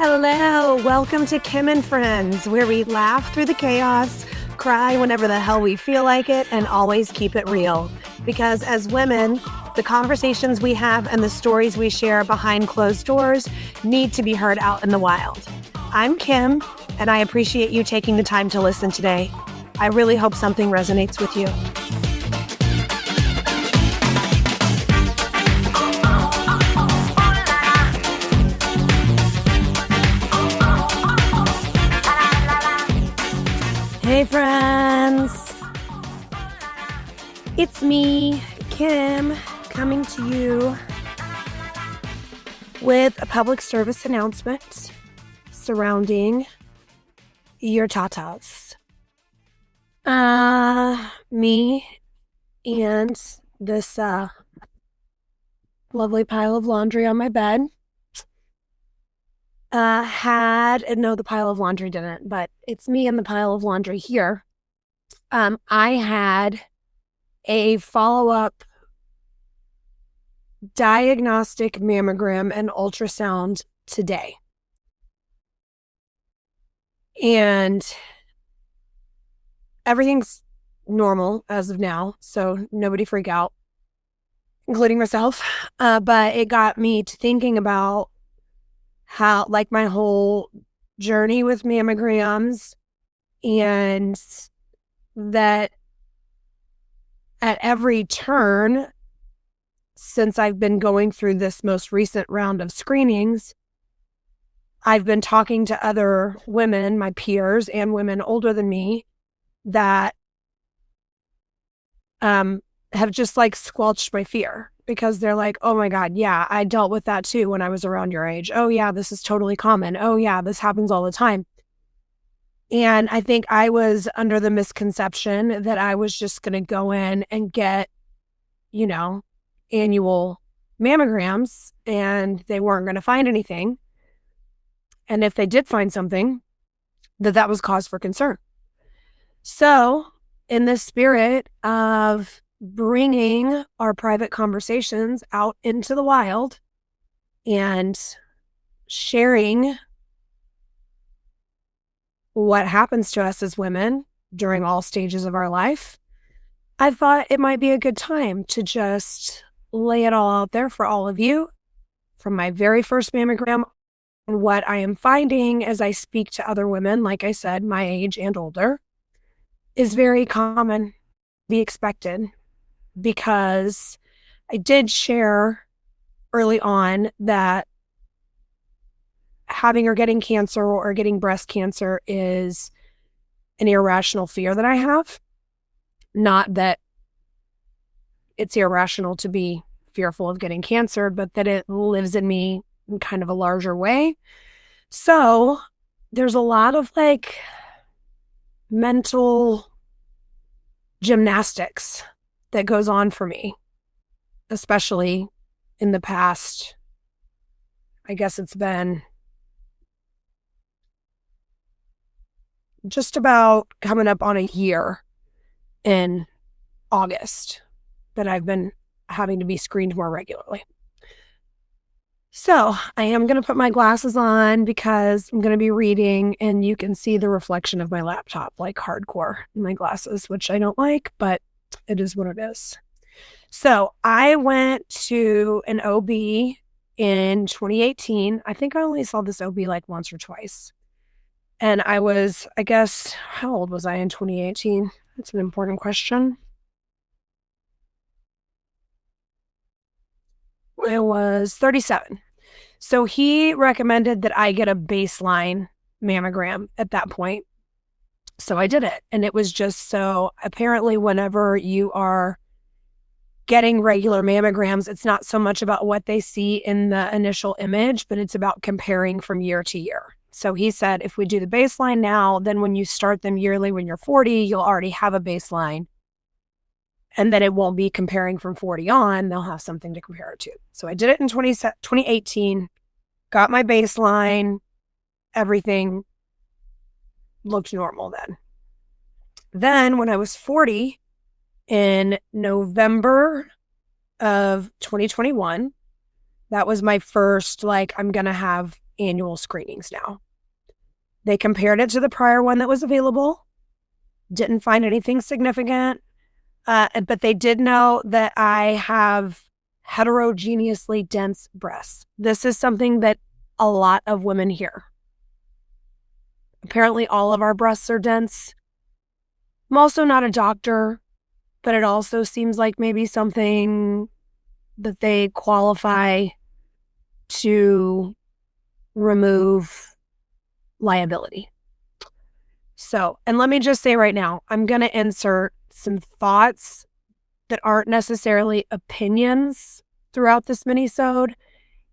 Hello, welcome to Kim and Friends, where we laugh through the chaos, cry whenever the hell we feel like it, and always keep it real. Because as women, the conversations we have and the stories we share behind closed doors need to be heard out in the wild. I'm Kim, and I appreciate you taking the time to listen today. I really hope something resonates with you. Hey friends, it's me, Kim, coming to you with a public service announcement surrounding your tatas. Me and this lovely pile of laundry on my bed the pile of laundry didn't, but it's me and the pile of laundry here. I had a follow-up diagnostic mammogram and ultrasound today. And everything's normal as of now, so nobody freak out, including myself. But it got me to thinking about how, like, my whole journey with mammograms, and that at every turn since I've been going through this most recent round of screenings, I've been talking to other women, my peers, and women older than me that have just like squelched my fear. Because they're like, oh my God, yeah, I dealt with that too when I was around your age. Oh yeah, this is totally common. Oh yeah, this happens all the time. And I think I was under the misconception that I was just going to go in and get, annual mammograms, and they weren't going to find anything. And if they did find something, that was cause for concern. So in the spirit of bringing our private conversations out into the wild and sharing what happens to us as women during all stages of our life, I thought it might be a good time to just lay it all out there for all of you from my very first mammogram. And what I am finding as I speak to other women, like I said, my age and older, is very common, be expected. Because I did share early on that having or getting cancer or getting breast cancer is an irrational fear that I have. Not that it's irrational to be fearful of getting cancer, but that it lives in me in kind of a larger way. So there's a lot of mental gymnastics that goes on for me, especially in the past, I guess it's been just about coming up on a year in August that I've been having to be screened more regularly. So I am going to put my glasses on because I'm going to be reading, and you can see the reflection of my laptop like hardcore in my glasses, which I don't like, but it is what it is. So I went to an OB in 2018. I think I only saw this OB like once or twice. And I was, I guess, how old was I in 2018? That's an important question. I was 37. So he recommended that I get a baseline mammogram at that point. So I did it. And it was just so, apparently whenever you are getting regular mammograms, it's not so much about what they see in the initial image, but it's about comparing from year to year. So he said, if we do the baseline now, then when you start them yearly when you're 40, you'll already have a baseline. And then it won't be comparing from 40 on, they'll have something to compare it to. So I did it in 2018, got my baseline, everything looked normal then. Then when I was 40, in November of 2021, that was my first, I'm going to have annual screenings now. They compared it to the prior one that was available, didn't find anything significant, but they did know that I have heterogeneously dense breasts. This is something that a lot of women hear. Apparently, all of our breasts are dense. I'm also not a doctor, but it also seems like maybe something that they qualify to remove liability. So, and let me just say right now, I'm going to insert some thoughts that aren't necessarily opinions throughout this minisode.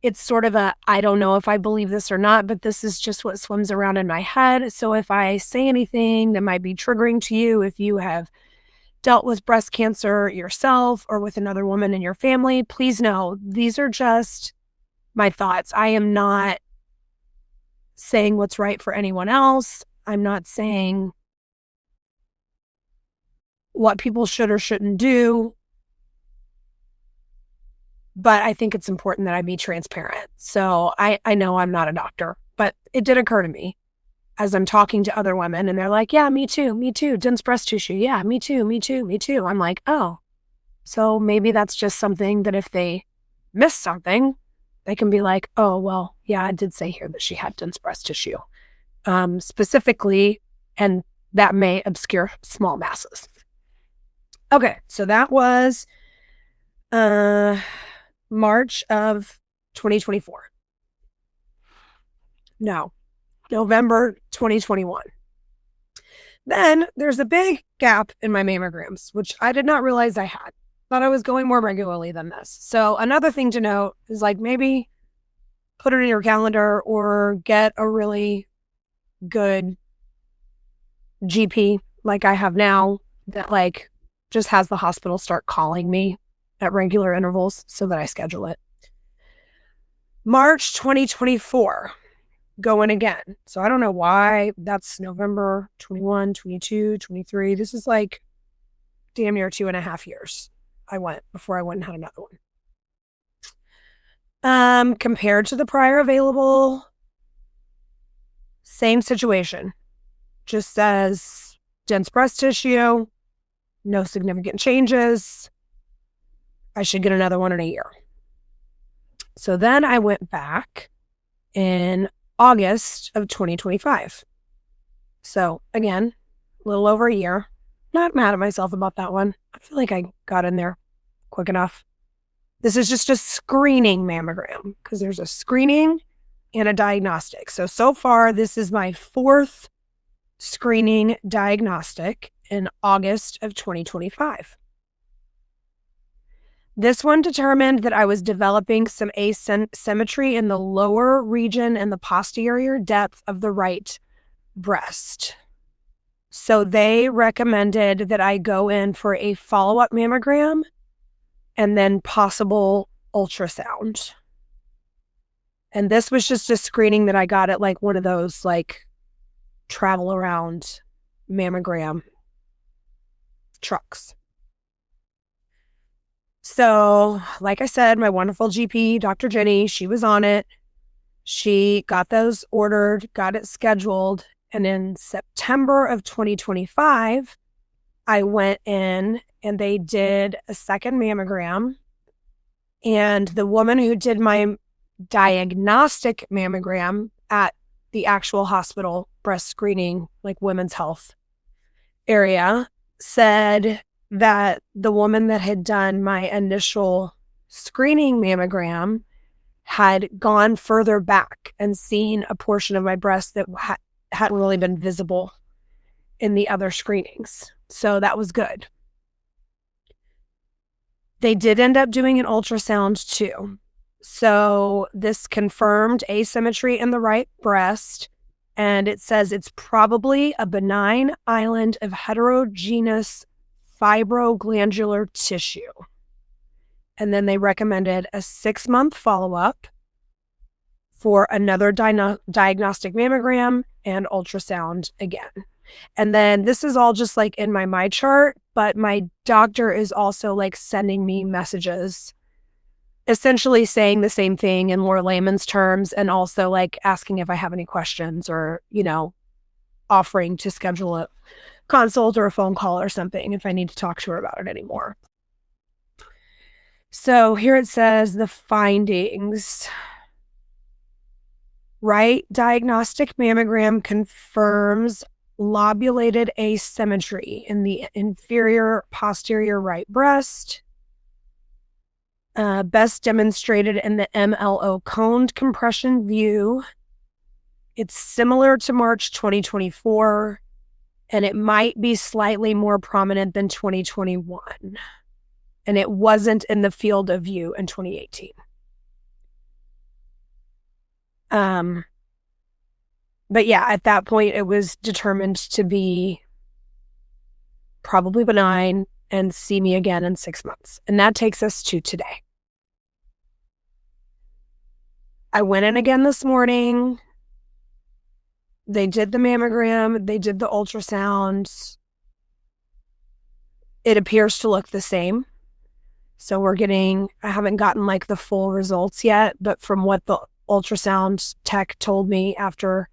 It's sort of a, I don't know if I believe this or not, but this is just what swims around in my head. So if I say anything that might be triggering to you, if you have dealt with breast cancer yourself or with another woman in your family, please know these are just my thoughts. I am not saying what's right for anyone else. I'm not saying what people should or shouldn't do. But I think it's important that I be transparent. So I know I'm not a doctor, but it did occur to me as I'm talking to other women and they're like, yeah, me too, dense breast tissue. Yeah, me too. I'm like, oh, so maybe that's just something that if they miss something, they can be like, oh, well, yeah, I did say here that she had dense breast tissue specifically, and that may obscure small masses. Okay, so that was March of 2024. No, November 2021. Then there's a big gap in my mammograms, which I did not realize I had. Thought I was going more regularly than this. So another thing to note is like maybe put it in your calendar or get a really good GP like I have now that like just has the hospital start calling me at regular intervals so that I schedule it. March 2024, going again. So I don't know why that's November 21, 22, 23. This is like damn near 2.5 years I went before I went and had another one. Compared to the prior available, same situation. Just says dense breast tissue, no significant changes. I should get another one in a year. So then I went back in August of 2025. So again, a little over a year. Not mad at myself about that one. I feel like I got in there quick enough. This is just a screening mammogram because there's a screening and a diagnostic. So far, this is my 4th screening diagnostic in August of 2025. This one determined that I was developing some asymmetry in the lower region and the posterior depth of the right breast. So they recommended that I go in for a follow-up mammogram and then possible ultrasound. And this was just a screening that I got at like one of those like travel around mammogram trucks. So, like I said, my wonderful GP, Dr. Jenny, she was on it. She got those ordered, got it scheduled. And in September of 2025, I went in and they did a second mammogram. And the woman who did my diagnostic mammogram at the actual hospital breast screening, like women's health area, said that the woman that had done my initial screening mammogram had gone further back and seen a portion of my breast that hadn't really been visible in the other screenings. So that was good. They did end up doing an ultrasound too. So this confirmed asymmetry in the right breast, and it says it's probably a benign island of heterogeneous fibroglandular tissue. And then they recommended a 6-month follow-up for another diagnostic mammogram and ultrasound again. And then this is all just like in my chart, but my doctor is also like sending me messages essentially saying the same thing in more layman's terms, and also like asking if I have any questions, or, offering to schedule a consult or a phone call or something if I need to talk to her about it anymore. So here it says the findings. Right diagnostic mammogram confirms lobulated asymmetry in the inferior posterior right breast, best demonstrated in the MLO coned compression view. It's similar to March 2024, and it might be slightly more prominent than 2021. And it wasn't in the field of view in 2018. But yeah, at that point, it was determined to be probably benign and see me again in 6 months. And that takes us to today. I went in again this morning. They did the mammogram. They did the ultrasound. It appears to look the same. So I haven't gotten like the full results yet, but from what the ultrasound tech told me after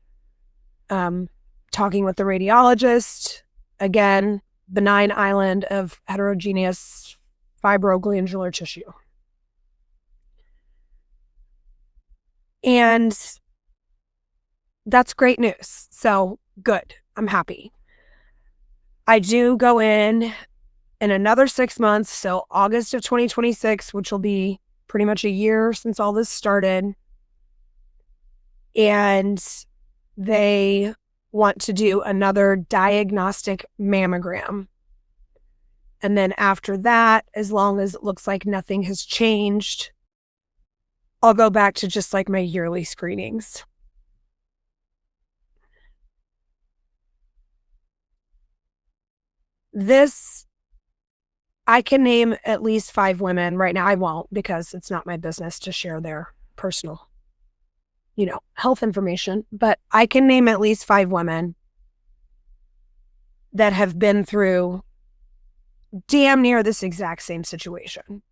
talking with the radiologist, again, benign island of heterogeneous fibroglandular tissue. And that's great news. So good. I'm happy. I do go in another 6 months, so August of 2026, which will be pretty much a year since all this started. And they want to do another diagnostic mammogram. And then after that, as long as it looks like nothing has changed, I'll go back to just like my yearly screenings. I can name at least 5 women right now. I won't, because it's not my business to share their personal, health information. But I can name at least 5 women that have been through damn near this exact same situation.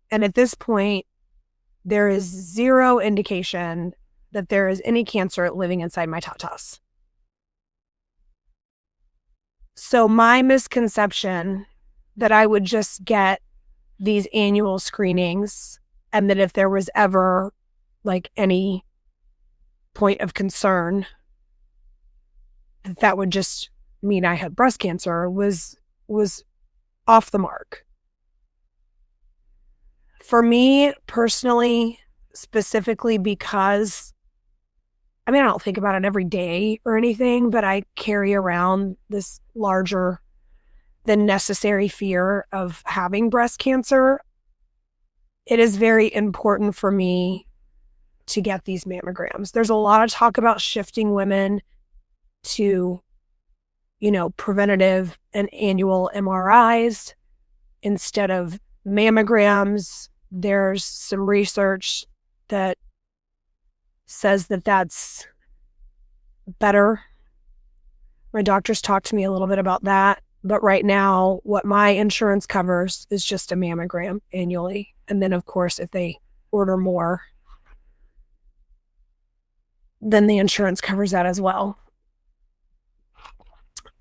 And at this point, there is zero indication that there is any cancer living inside my tatas. So my misconception that I would just get these annual screenings, and that if there was ever like any point of concern, that would just mean I had breast cancer, was off the mark. For me personally, specifically, because I don't think about it every day or anything, but I carry around this larger than necessary fear of having breast cancer. It is very important for me to get these mammograms. There's a lot of talk about shifting women to, preventative and annual MRIs instead of mammograms. There's some research that says that that's better. My doctors talked to me a little bit about that. But right now, what my insurance covers is just a mammogram annually. And then, of course, if they order more, then the insurance covers that as well.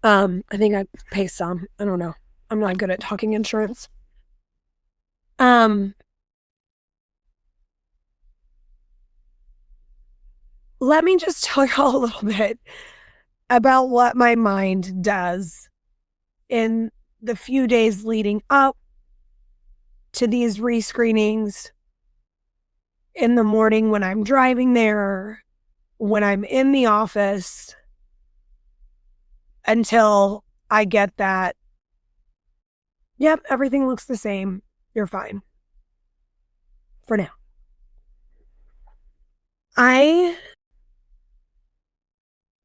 I think I pay some. I don't know. I'm not good at talking insurance. Let me just tell y'all a little bit about what my mind does in the few days leading up to these rescreenings, in the morning when I'm driving there, when I'm in the office, until I get that, yep, everything looks the same. You're fine. For now. I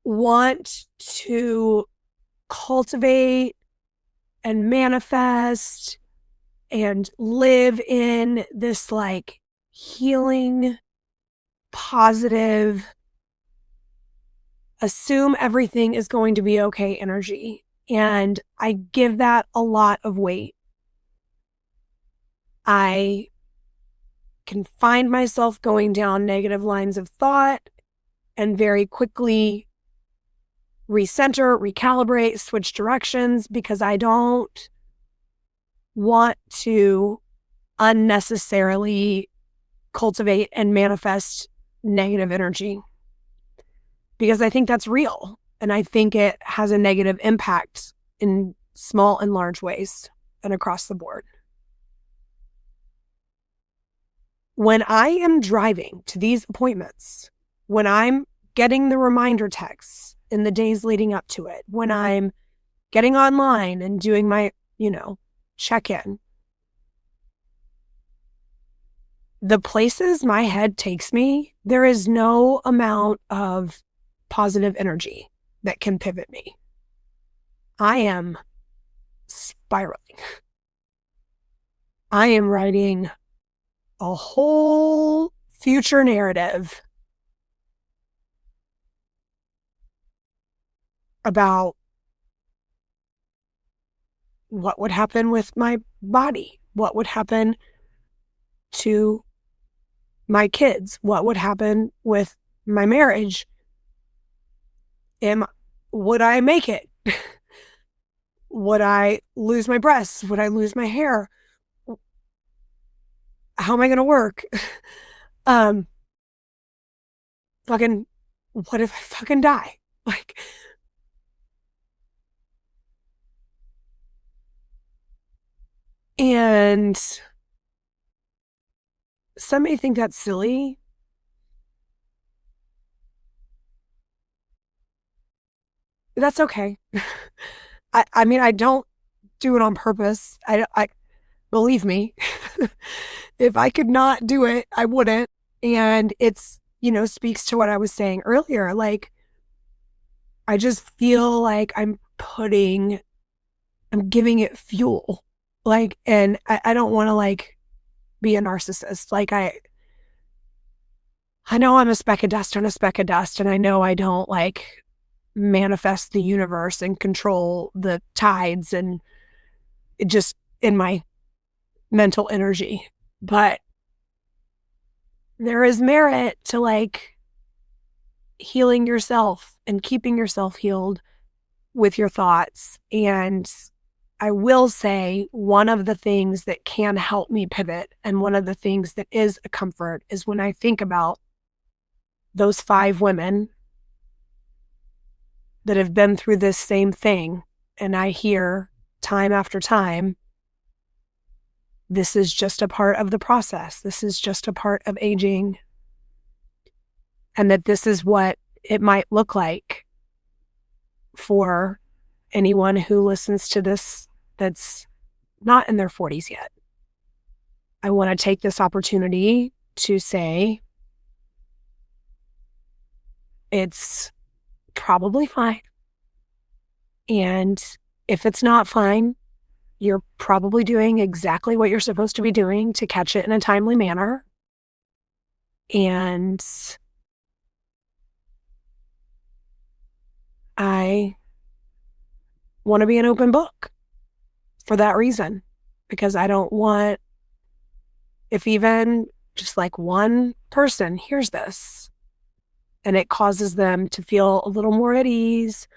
want to cultivate and manifest and live in this like healing, positive, assume everything is going to be okay energy. And I give that a lot of weight. I can find myself going down negative lines of thought and very quickly recenter, recalibrate, switch directions, because I don't want to unnecessarily cultivate and manifest negative energy, because I think that's real. And I think it has a negative impact in small and large ways and across the board. When I am driving to these appointments, when I'm getting the reminder texts in the days leading up to it, when I'm getting online and doing my, check-in, the places my head takes me, there is no amount of positive energy that can pivot me. I am spiraling. I am writing a whole future narrative about what would happen with my body, what would happen to my kids, what would happen with my marriage. Would I make it? Would I lose my breasts? Would I lose my hair? How am I going to work? Fucking, what if I fucking die? Like, and some may think that's silly. That's okay. I mean, I don't do it on purpose. I believe me, if I could not do it, I wouldn't. And it's, speaks to what I was saying earlier. Like, I just feel like I'm giving it fuel. Like, and I don't want to be a narcissist. Like, I know I'm a speck of dust on a speck of dust, and I know I don't manifest the universe and control the tides and just in my mental energy. But there is merit to healing yourself and keeping yourself healed with your thoughts. And I will say, one of the things that can help me pivot, and one of the things that is a comfort, is when I think about those 5 women that have been through this same thing, and I hear time after time, this is just a part of the process. This is just a part of aging. And that this is what it might look like for anyone who listens to this that's not in their 40s yet. I want to take this opportunity to say it's probably fine. And if it's not fine, you're probably doing exactly what you're supposed to be doing to catch it in a timely manner. And I want to be an open book for that reason, because I don't want, if even just one person hears this and it causes them to feel a little more at ease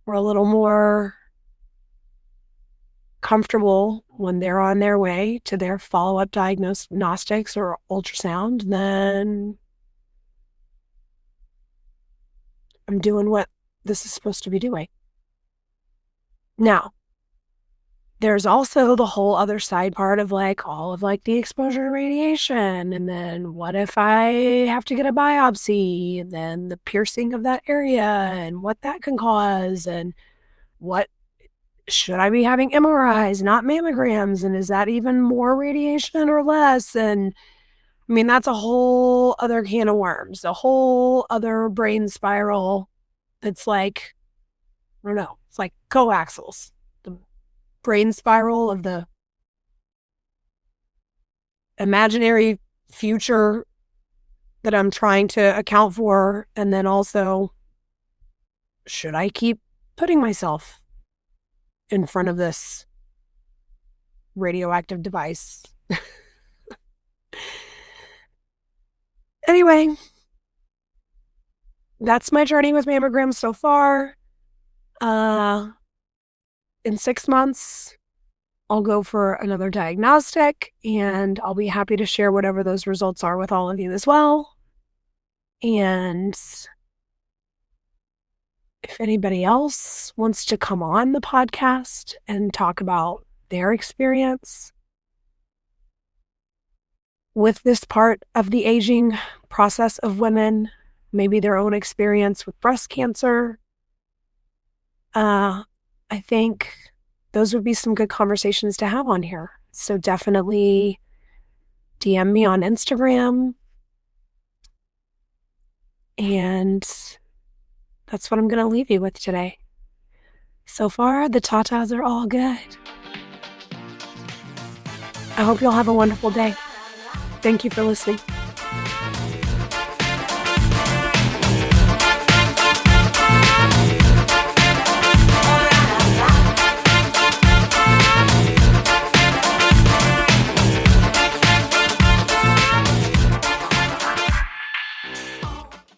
or a little more comfortable when they're on their way to their follow-up diagnostics or ultrasound, then I'm doing what this is supposed to be doing. Now, there's also the whole other side part of all of the exposure to radiation. And then what if I have to get a biopsy, and then the piercing of that area and what that can cause, and what should I be having MRIs, not mammograms? And is that even more radiation or less? And I mean, that's a whole other can of worms, a whole other brain spiral that's I don't know, it's like coaxials, the brain spiral of the imaginary future that I'm trying to account for. And then also, should I keep putting myself in front of this radioactive device? Anyway, that's my journey with mammograms so far. In 6 months, I'll go for another diagnostic, and I'll be happy to share whatever those results are with all of you as well. And if anybody else wants to come on the podcast and talk about their experience with this part of the aging process of women, maybe their own experience with breast cancer, I think those would be some good conversations to have on here. So definitely DM me on Instagram. And that's what I'm going to leave you with today. So far, the tatas are all good. I hope you'll have a wonderful day. Thank you for listening.